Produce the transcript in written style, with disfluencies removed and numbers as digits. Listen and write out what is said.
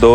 2